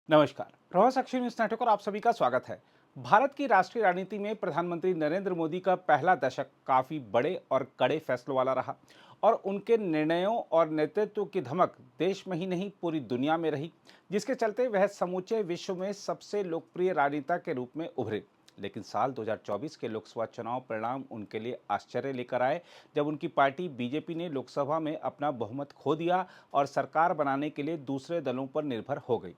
नमस्कार। प्रभात साक्षी news network और आप सभी का स्वागत है। भारत की राष्ट्रीय राजनीति में प्रधानमंत्री नरेंद्र मोदी का पहला दशक काफी बड़े और कड़े फैसलों वाला रहा और उनके निर्णयों और नेतृत्व की धमक देश में ही नहीं पूरी दुनिया में रही, जिसके चलते वह समूचे विश्व में सबसे लोकप्रिय राजनेता के रूप में उभरे। लेकिन साल 2024 के लोकसभा चुनाव परिणाम उनके लिए आश्चर्य लेकर आए, जब उनकी पार्टी बीजेपी ने लोकसभा में अपना बहुमत खो दिया और सरकार बनाने के लिए दूसरे दलों पर निर्भर हो गई।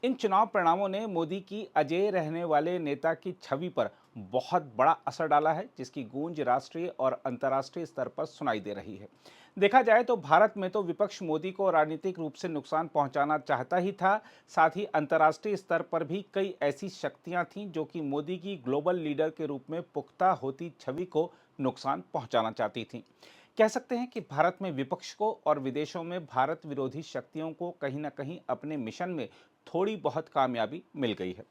इन चुनाव परिणामों ने मोदी की अजेय रहने वाले नेता की छवि पर बहुत बड़ा असर डाला है, जिसकी गूंज राष्ट्रीय और अंतर्राष्ट्रीय स्तर पर सुनाई दे रही है। देखा जाए तो भारत में तो विपक्ष मोदी को राजनीतिक रूप से नुकसान पहुंचाना चाहता ही था, साथ ही अंतर्राष्ट्रीय स्तर पर भी कई ऐसी शक्तियां थीं जो कि मोदी की ग्लोबल लीडर के रूप में पुख्ता होती छवि को नुकसान पहुंचाना चाहती थीं। कह सकते हैं कि भारत में विपक्ष को और विदेशों में भारत विरोधी शक्तियों को कहीं ना कहीं अपने मिशन में थोड़ी बहुत कामयाबी मिल गई है।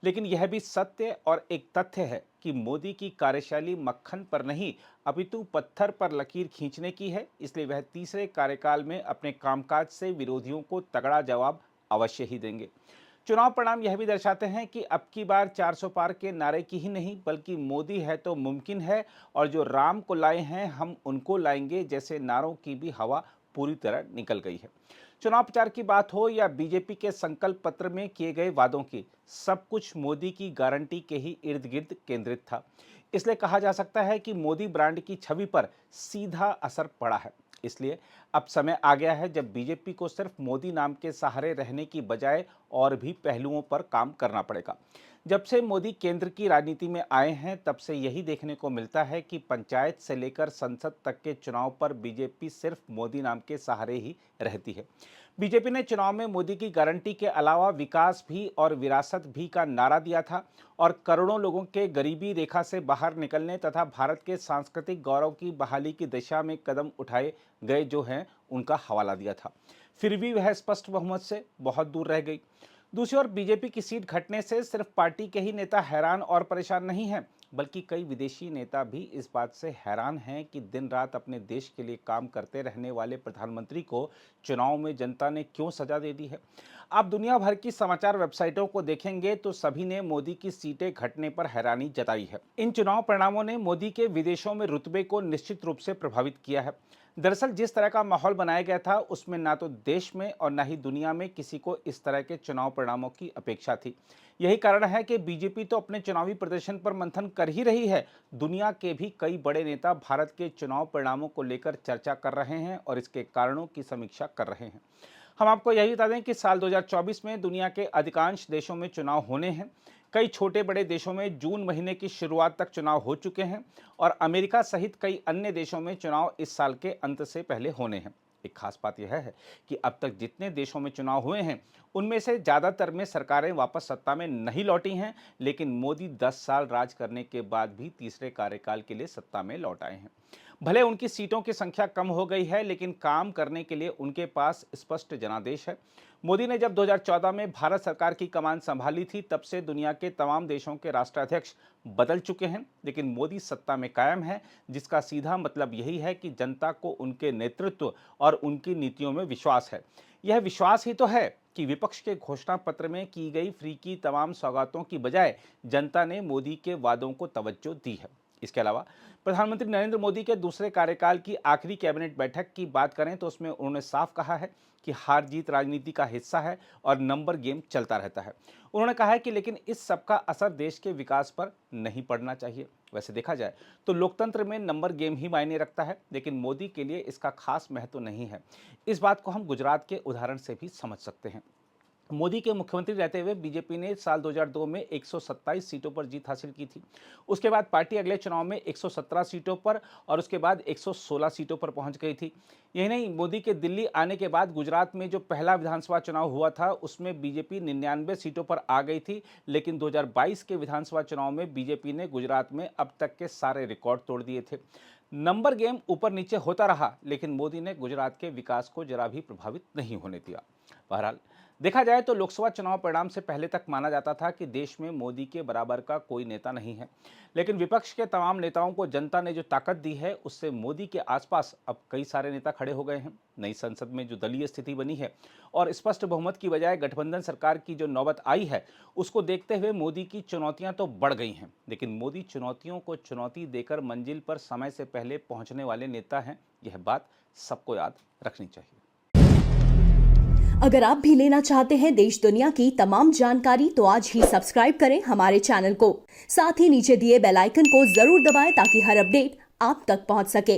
लेकिन यह भी सत्य और एक तथ्य है कि मोदी की कार्यशैली मक्खन पर नहीं, अपितु पत्थर पर लकीर खींचने की है। इसलिए वह तीसरे कार्यकाल में अपने कामकाज से विरोधियों को तगड़ा जवाब अवश्य ही देंगे। चुनाव परिणाम यह भी दर्शाते हैं कि अब की बार 400 पार के नारे की ही नहीं, बल्कि मोदी है तो मुमकिन है और जो राम को लाए हैं हम उनको लाएंगे जैसे नारों की भी हवा पूरी तरह निकल गई है। चुनाव प्रचार की बात हो या बीजेपी के संकल्प पत्र में किए गए वादों की, सब कुछ मोदी की गारंटी के ही इर्द गिर्द केंद्रित था। इसलिए कहा जा सकता है कि मोदी ब्रांड की छवि पर सीधा असर पड़ा है। इसलिए अब समय आ गया है जब बीजेपी को सिर्फ मोदी नाम के सहारे रहने की बजाय और भी पहलुओं पर काम करना पड़ेगा। जब से मोदी केंद्र की राजनीति में आए हैं, तब से यही देखने को मिलता है कि पंचायत से लेकर संसद तक के चुनाव पर बीजेपी सिर्फ मोदी नाम के सहारे ही रहती है। बीजेपी ने चुनाव में मोदी की गारंटी के अलावा विकास भी और विरासत भी का नारा दिया था और करोड़ों लोगों के गरीबी रेखा से बाहर निकलने तथा भारत के सांस्कृतिक गौरव की बहाली की दिशा में कदम उठाए गए जो हैं उनका हवाला दिया था। फिर भी वह स्पष्ट बहुमत से बहुत दूर रह गई। दूसरी ओर बीजेपी की सीट घटने से सिर्फ पार्टी के ही नेता हैरान और परेशान नहीं हैं, बल्कि कई विदेशी नेता भी इस बात से हैरान हैं कि दिन रात अपने देश के लिए काम करते रहने वाले प्रधानमंत्री को चुनाव में जनता ने क्यों सजा दे दी है। आप दुनिया भर की समाचार वेबसाइटों को देखेंगे तो सभी ने मोदी की सीटें घटने पर हैरानी जताई है। इन चुनाव परिणामों ने मोदी के विदेशों में रुतबे को निश्चित रूप से प्रभावित किया है। दरअसल जिस तरह का माहौल बनाया गया था, उसमें ना तो देश में और ना ही दुनिया में किसी को इस तरह के चुनाव परिणामों की अपेक्षा थी। यही कारण है कि बीजेपी तो अपने चुनावी प्रदर्शन पर मंथन कर ही रही है। दुनिया के भी कई बड़े नेता भारत के चुनाव परिणामों को लेकर चर्चा कर रहे हैं और इसके कारणों की समीक्षा कर रहे हैं। हम आपको यही बता दें कि साल 2024 में दुनिया के अधिकांश देशों में चुनाव होने हैं। कई छोटे बड़े देशों में जून महीने की शुरुआत तक चुनाव हो चुके हैं और अमेरिका सहित कई अन्य देशों में चुनाव इस साल के अंत से पहले होने हैं। एक खास बात यह है कि अब तक जितने देशों में चुनाव हुए हैं, उनमें से ज़्यादातर में सरकारें वापस सत्ता में नहीं लौटी हैं, लेकिन मोदी 10 साल राज करने के बाद भी तीसरे कार्यकाल के लिए सत्ता में लौट आए हैं। भले उनकी सीटों की संख्या कम हो गई है, लेकिन काम करने के लिए उनके पास स्पष्ट जनादेश है। मोदी ने जब 2014 में भारत सरकार की कमान संभाली थी, तब से दुनिया के तमाम देशों के राष्ट्राध्यक्ष बदल चुके हैं, लेकिन मोदी सत्ता में कायम है, जिसका सीधा मतलब यही है कि जनता को उनके नेतृत्व और उनकी नीतियों में विश्वास है। यह विश्वास ही तो है कि विपक्ष के घोषणा पत्र में की गई फ्री की तमाम सौगातों की बजाय जनता ने मोदी के वादों को तवज्जो दी है। इसके अलावा प्रधानमंत्री नरेंद्र मोदी के दूसरे कार्यकाल की आखिरी कैबिनेट बैठक की बात करें तो उसमें उन्होंने साफ कहा है कि हार जीत राजनीति का हिस्सा है और नंबर गेम चलता रहता है। उन्होंने कहा है कि लेकिन इस सब का असर देश के विकास पर नहीं पड़ना चाहिए। वैसे देखा जाए तो लोकतंत्र में नंबर गेम ही मायने रखता है, लेकिन मोदी के लिए इसका खास महत्व नहीं है। इस बात को हम गुजरात के उदाहरण से भी समझ सकते हैं। मोदी के मुख्यमंत्री रहते हुए बीजेपी ने साल 2002 में 127 सीटों पर जीत हासिल की थी। उसके बाद पार्टी अगले चुनाव में 117 सीटों पर और उसके बाद 116 सीटों पर पहुंच गई थी। यही नहीं, मोदी के दिल्ली आने के बाद गुजरात में जो पहला विधानसभा चुनाव हुआ था, उसमें बीजेपी 99 सीटों पर आ गई थी। लेकिन 2022 के विधानसभा चुनाव में बीजेपी ने गुजरात में अब तक के सारे रिकॉर्ड तोड़ दिए थे। नंबर गेम ऊपर नीचे होता रहा, लेकिन मोदी ने गुजरात के विकास को जरा भी प्रभावित नहीं होने दिया। बहरहाल देखा जाए तो लोकसभा चुनाव परिणाम से पहले तक माना जाता था कि देश में मोदी के बराबर का कोई नेता नहीं है, लेकिन विपक्ष के तमाम नेताओं को जनता ने जो ताकत दी है उससे मोदी के आसपास अब कई सारे नेता खड़े हो गए हैं। नई संसद में जो दलीय स्थिति बनी है और स्पष्ट बहुमत की बजाय गठबंधन सरकार की जो नौबत आई है, उसको देखते हुए मोदी की चुनौतियां तो बढ़ गई हैं, लेकिन मोदी चुनौतियों को चुनौती देकर मंजिल पर समय से पहले पहुंचने वाले नेता हैं। यह बात सबको याद रखनी चाहिए। अगर आप भी लेना चाहते हैं देश दुनिया की तमाम जानकारी तो आज ही सब्सक्राइब करें हमारे चैनल को। साथ ही नीचे दिए बेल आइकन को जरूर दबाएं ताकि हर अपडेट आप तक पहुंच सके।